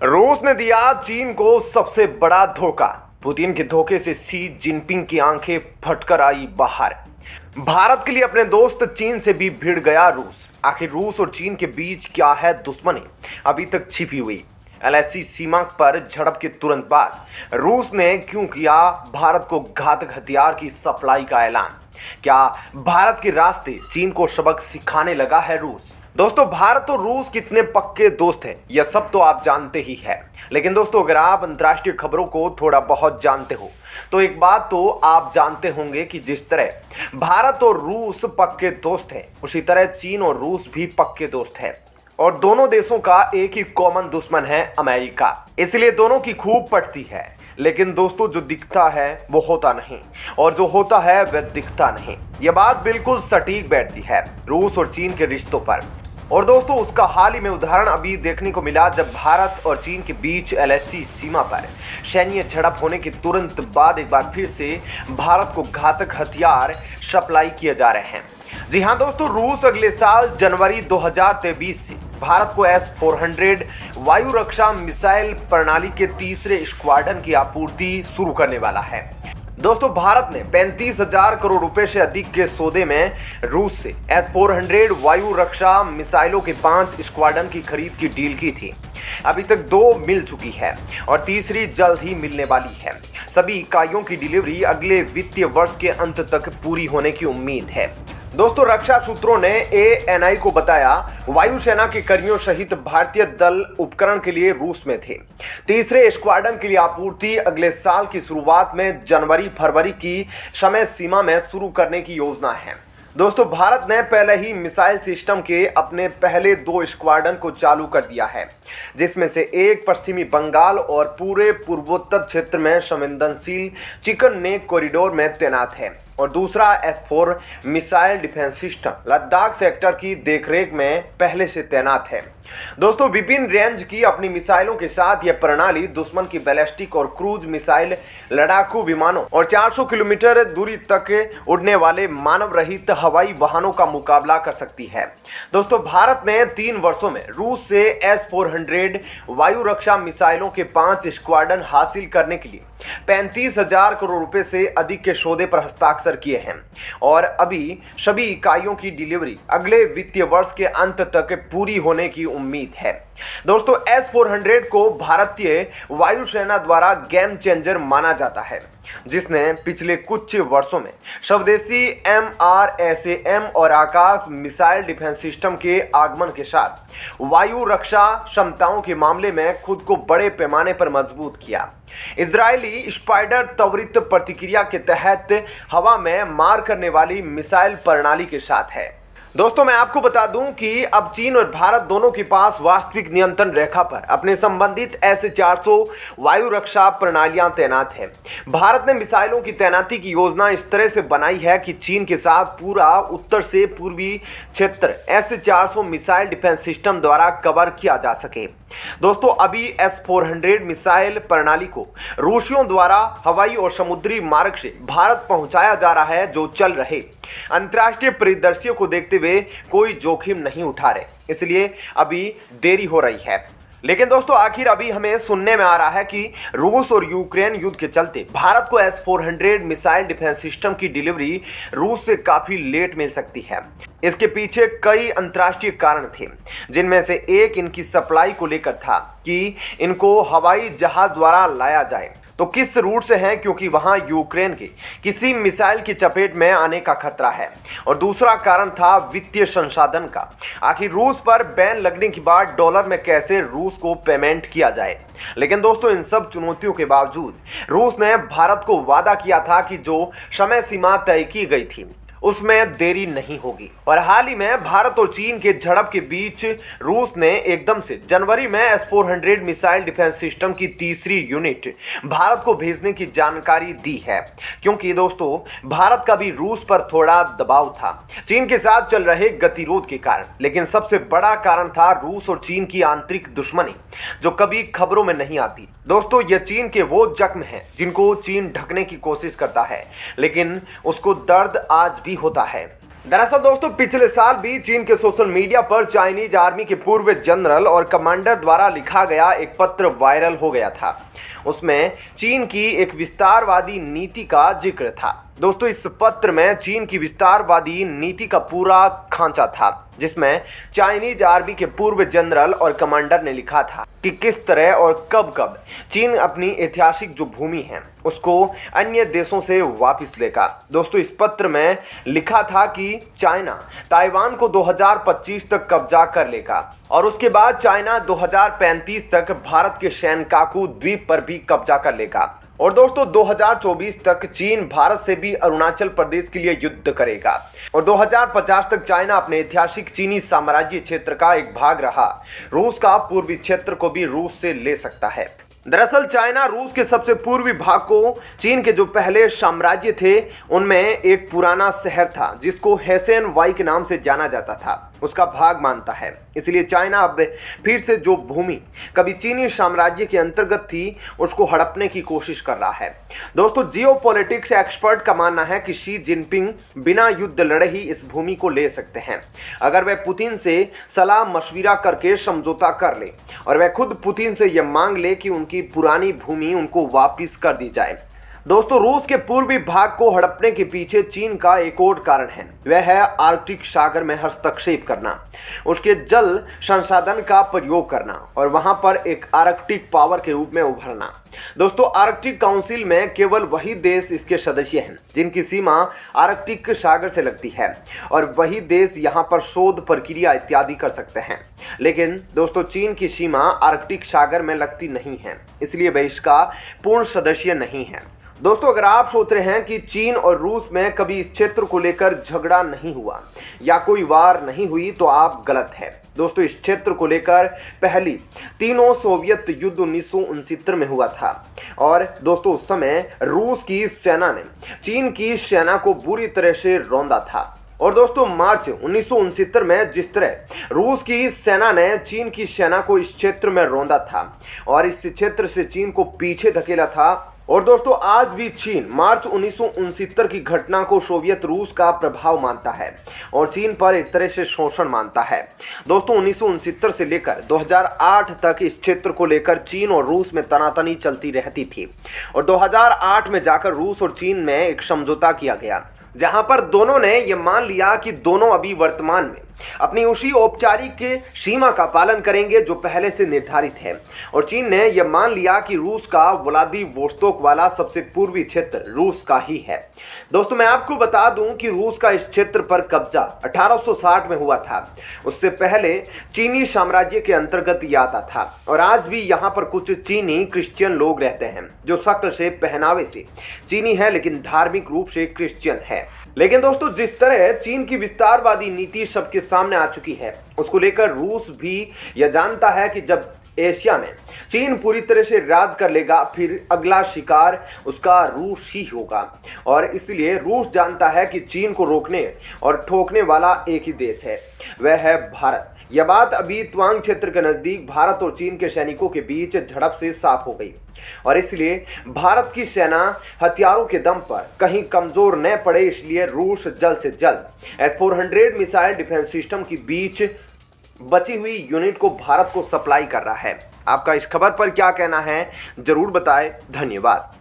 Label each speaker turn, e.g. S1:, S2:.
S1: रूस ने दिया चीन को सबसे बड़ा धोखा। पुतिन के धोखे से शी जिनपिंग की आंखें फटकर आई बाहर। भारत के लिए अपने दोस्त चीन से भी भिड़ गया रूस। आखिर रूस और चीन के बीच क्या है दुश्मनी, अभी तक छिपी हुई। एलएसी सीमा पर झड़प के तुरंत बाद रूस ने क्यों किया भारत को घातक हथियार की सप्लाई का ऐलान? क्या भारत के रास्ते चीन को सबक सिखाने लगा है रूस? दोस्तों, भारत और रूस कितने पक्के दोस्त हैं यह सब तो आप जानते ही हैं। लेकिन दोस्तों, अगर आप अंतर्राष्ट्रीय खबरों को थोड़ा बहुत जानते हो तो एक बात तो आप जानते होंगे कि जिस तरह भारत और रूस पक्के दोस्त हैं, उसी तरह चीन और रूस भी पक्के दोस्त हैं। और दोनों देशों का एक ही कॉमन दुश्मन है, अमेरिका। इसलिए दोनों की खूब पड़ती है। लेकिन दोस्तों, जो दिखता है वो होता नहीं और जो होता है वह दिखता नहीं। यह बात बिल्कुल सटीक बैठती है रूस और चीन के रिश्तों पर। और दोस्तों, उसका हाल ही में उदाहरण अभी देखने को मिला जब भारत और चीन के बीच एलएसी सीमा पर सैन्य झड़प होने के तुरंत बाद एक बार फिर से भारत को घातक हथियार सप्लाई किए जा रहे हैं। जी हाँ दोस्तों, रूस अगले साल जनवरी 2023 से भारत को S-400 वायु रक्षा मिसाइल प्रणाली के तीसरे स्क्वाड्रन की आपूर्ति शुरू करने वाला है। दोस्तों, भारत ने 35,000 करोड़ रुपए से अधिक के सौदे में रूस से S-400 वायु रक्षा मिसाइलों के 5 स्क्वाड्रन की खरीद की डील की थी। अभी तक 2 मिल चुकी है और तीसरी जल्द ही मिलने वाली है। सभी इकाइयों की डिलीवरी अगले वित्तीय वर्ष के अंत तक पूरी होने की उम्मीद है। दोस्तों, रक्षा सूत्रों ने ANI को बताया वायुसेना के कर्मियों सहित भारतीय दल उपकरण के लिए रूस में थे। तीसरे स्क्वाड्रन के लिए आपूर्ति अगले साल की शुरुआत में जनवरी-फरवरी की समय सीमा में शुरू करने की योजना है। दोस्तों, भारत ने पहले ही मिसाइल सिस्टम के अपने पहले 2 स्क्वाड्रन को चालू कर दिया है, जिसमें से एक पश्चिमी बंगाल और पूरे पूर्वोत्तर क्षेत्र में संवेदनशील चिकन नेक कॉरिडोर में तैनात है और दूसरा S-4 missile defence system Ladakh sector की देखरेख में पहले से तैनात है। दोस्तों, विभिन्न रेंज की अपनी मिसाइलों के साथ यह प्रणाली दुश्मन की बैलिस्टिक और क्रूज मिसाइल, लड़ाकू विमानों और 400 किलोमीटर दूरी तक उड़ने वाले मानव रहित हवाई वाहनों का मुकाबला कर सकती है। दोस्तों, भारत ने 3 वर्षों में रूस से S-400 वायु रक्षा मिसाइलों के 5 स्क्वाड्रन हासिल करने के लिए 35,000 करोड़ रुपए से अधिक के सौदे पर हस्ताक्षर किए हैं और अभी सभी इकाइयों की डिलीवरी अगले वित्तीय वर्ष के अंत तक पूरी होने की उम्मीद है। दोस्तों, S-400 को भारतीय वायुसेना द्वारा गेम चेंजर माना जाता है, जिसने पिछले कुछ वर्षों में स्वदेशी MRSAM और आकाश मिसाइल डिफेंस सिस्टम के आगमन के साथ वायु रक्षा क्षमताओं के मामले में खुद को बड़े पैमाने पर मजबूत किया। इजरायली स्पाइडर त्वरित प्रतिक्रिया के तहत हवा में मार करने वाली मिसाइल प्रणाली के साथ है। दोस्तों, मैं आपको बता दूं कि अब चीन और भारत दोनों के पास वास्तविक नियंत्रण रेखा पर अपने संबंधित S-400 वायु रक्षा प्रणालियां तैनात हैं। भारत ने मिसाइलों की तैनाती की योजना इस तरह से बनाई है कि चीन के साथ पूरा उत्तर से पूर्वी क्षेत्र S-400 मिसाइल डिफेंस सिस्टम द्वारा कवर किया जा सके। दोस्तों, अभी S-400 मिसाइल प्रणाली को रूसियों द्वारा हवाई और समुद्री मार्ग से भारत पहुंचाया जा रहा है, जो चल रहे अंतर्राष्ट्रीय परिदृश्य को देखते हुए कोई जोखिम नहीं उठा रहे, इसलिए अभी देरी हो रही है। लेकिन दोस्तों, आखिर अभी हमें सुनने में आ रहा है कि रूस और यूक्रेन युद्ध के चलते भारत को S-400 मिसाइल डिफेंस सिस्टम की डिलीवरी रूस से काफी लेट मिल सकती है। इसके पीछे कई अंतर्राष्ट्रीय कारण थे, जिनमें से एक इनकी सप्लाई को लेकर था कि इनको हवाई जहाज द्वारा लाया जाए तो किस रूट से है, क्योंकि वहां यूक्रेन के किसी मिसाइल की चपेट में आने का खतरा है। और दूसरा कारण था वित्तीय संसाधन का। आखिर रूस पर बैन लगने के बाद डॉलर में कैसे रूस को पेमेंट किया जाए। लेकिन दोस्तों, इन सब चुनौतियों के बावजूद रूस ने भारत को वादा किया था कि जो समय सीमा तय की गई थी उसमें देरी नहीं होगी। और हाल ही में भारत और चीन के झड़प के बीच रूस ने एकदम से जनवरी में S-400 मिसाइल डिफेंस सिस्टम की तीसरी यूनिट भारत को भेजने की जानकारी दी है, क्योंकि दोस्तों, भारत का भी रूस पर थोड़ा दबाव था चीन के साथ चल रहे गतिरोध के कारण। लेकिन सबसे बड़ा कारण था रूस और चीन की आंतरिक दुश्मनी, जो कभी खबरों में नहीं आती। दोस्तों, यह चीन के वो जख्म हैं जिनको चीन ढकने की कोशिश करता है, लेकिन उसको दर्द आज भी होता है। दरअसल दोस्तों पिछले साल भी चीन के सोशल मीडिया पर चाइनीज आर्मी के पूर्व जनरल और कमांडर द्वारा लिखा गया एक पत्र वायरल हो गया था। उसमें चीन की एक विस्तारवादी नीति का जिक्र था। दोस्तों इस पत्र में चीन की विस्तारवादी नीति का पूरा खांचा था, जिसमें चाइनीज आर्मी के पूर्व जनरल और कमांडर ने लिखा था कि किस तरह और कब कब चीन अपनी ऐतिहासिक जो भूमि है उसको अन्य देशों से वापस लेगा। दोस्तों इस पत्र में लिखा था कि चाइना ताइवान को 2025 तक कब्जा कर लेगा और उसके बाद चाइना 2035 तक भारत के शैनकाकू द्वीप पर भी कब्जा कर लेगा। और दोस्तों 2024 तक चीन भारत से भी अरुणाचल प्रदेश के लिए युद्ध करेगा और 2050 तक चाइना अपने ऐतिहासिक चीनी साम्राज्य क्षेत्र का एक भाग रहा रूस का पूर्वी क्षेत्र को भी रूस से ले सकता है। दरअसल चाइना रूस के सबसे पूर्वी भाग को चीन के जो पहले साम्राज्य थे उनमें एक पुराना शहर था जिसको हेसेन वाई के नाम से जाना जाता था, उसका भाग मानता है। इसलिए चाइना अब फिर से जो भूमि कभी चीनी साम्राज्य के अंतर्गत थी उसको हड़पने की कोशिश कर रहा है। दोस्तों जियोपॉलिटिक्स एक्सपर्ट का मानना है कि शी जिनपिंग बिना युद्ध लड़े ही इस भूमि को ले सकते हैं, अगर वह पुतिन से सलाह मशविरा करके समझौता कर ले और वह खुद पुतिन से यह मांग ले कि उनकी पुरानी भूमि उनको वापस कर दी जाए। दोस्तों रूस के पूर्वी भाग को हड़पने के पीछे चीन का एक और कारण है, वह है आर्कटिक सागर में हस्तक्षेप करना, उसके जल संसाधन का प्रयोग करना और वहां पर एक आर्कटिक पावर के रूप में उभरना। दोस्तों आर्कटिक काउंसिल में केवल वही देश इसके सदस्य हैं जिनकी सीमा आर्कटिक सागर से लगती है और वही देश यहां पर शोध प्रक्रिया इत्यादि कर सकते हैं। लेकिन दोस्तों चीन की सीमा आर्कटिक सागर में लगती नहीं है, इसलिए वह इसका पूर्ण सदस्य नहीं है। दोस्तों अगर आप सोच रहे हैं कि चीन और रूस में कभी इस क्षेत्र को लेकर झगड़ा नहीं हुआ या कोई वार नहीं हुई तो आप गलत हैं। दोस्तों इस क्षेत्र को लेकर पहली तीनों सोवियत युद्ध 1969 में हुआ था और दोस्तों उस समय रूस की सेना ने चीन की सेना को बुरी तरह से रौंदा था। और दोस्तों मार्च 1969 में जिस तरह रूस की सेना ने चीन की सेना को इस क्षेत्र में रौंदा था और इस क्षेत्र से चीन को पीछे धकेला था, और दोस्तों आज भी चीन मार्च 1969 की घटना को सोवियत रूस का प्रभाव मानता है और चीन पर एक तरह से शोषण मानता है। दोस्तों 1969 से लेकर 2008 तक इस क्षेत्र को लेकर चीन और रूस में तनातनी चलती रहती थी और 2008 में जाकर रूस और चीन में एक समझौता किया गया जहां पर दोनों ने यह मान लिया कि दोनों अभी वर्तमान में अपनी उसी औपचारिक सीमा का पालन करेंगे जो पहले से निर्धारित है और चीन ने यह मान लिया कि रूस का व्लादिवोस्तोक वाला सबसे पूर्वी क्षेत्र रूस का ही है। दोस्तों मैं आपको बता दूं कि रूस का इस क्षेत्र पर कब्जा 1860 में हुआ था, उससे पहले चीनी साम्राज्य के अंतर्गत यह आता था और आज भी यहाँ पर कुछ चीनी क्रिश्चियन लोग रहते हैं जो शक्ल से पहनावे से चीनी है लेकिन धार्मिक रूप से क्रिश्चियन है। लेकिन दोस्तों जिस तरह चीन की विस्तारवादी नीति सबके सामने आ चुकी है उसको लेकर रूस भी यह जानता है कि जब एशिया में चीन पूरी तरह से राज कर लेगा फिर अगला शिकार उसका रूस ही होगा और इसलिए रूस जानता है कि चीन को रोकने और ठोकने वाला एक ही देश है, वह है भारत। यह बात अभी त्वांग क्षेत्र के नजदीक भारत और चीन के सैनिकों के बीच झड़प से साफ हो गई और इसलिए भारत की सेना हथियारों के दम पर कहीं कमजोर न पड़े, इसलिए रूस जल्द से जल्द S-400 मिसाइल डिफेंस सिस्टम की बीच बची हुई यूनिट को भारत को सप्लाई कर रहा है। आपका इस खबर पर क्या कहना है जरूर बताएं। धन्यवाद।